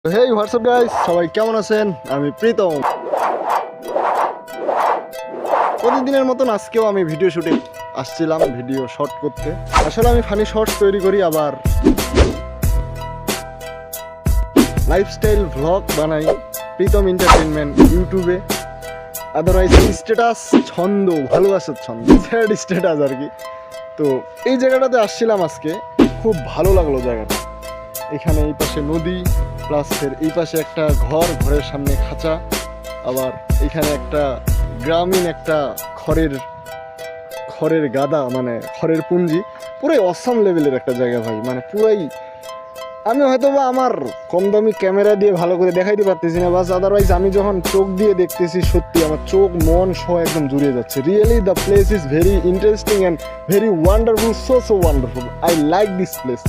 হেই WhatsApp guys, সবাই কেমন আছেন? আমি প্রীতম। প্রতিদিনের মতন আজকেও আমি ভিডিও শুটে আসছিলাম, ভিডিও শর্ট করতে। আসলে আমি ফানি শর্টস তৈরি করি, আবার লাইফস্টাইল ভ্লগ বানাই প্রীতম এন্টারটেইনমেন্ট ইউটিউবে। আদারওয়াইজ স্ট্যাটাস ছন্দ, ভালোবাসার ছন্দ, স্যাড স্ট্যাটাস আর কি। তো এই জায়গাটাতে আসছিলাম আজকে, খুব ভালো লাগলো জায়গাটা। এখানে এই পাশে নদী, প্লাস এই পাশে একটা ঘরের সামনে খাঁচা, আবার এখানে একটা গ্রামীণ একটা খড়ের গাদা, মানে খড়ের পুঞ্জি। পুরাই অসাম লেভেলের একটা জায়গা ভাই, মানে পুরাই আমি হয়তো বা আমার কম দামি ক্যামেরা দিয়ে ভালো করে দেখাইতে পারতেছি না, বাস আদারওয়াইজ আমি যখন চোখ দিয়ে দেখতেছি সত্যি আমার চোখ মন সহ একদম জুড়িয়ে যাচ্ছে। Really the place is very interesting and very wonderful, so wonderful. I like this place.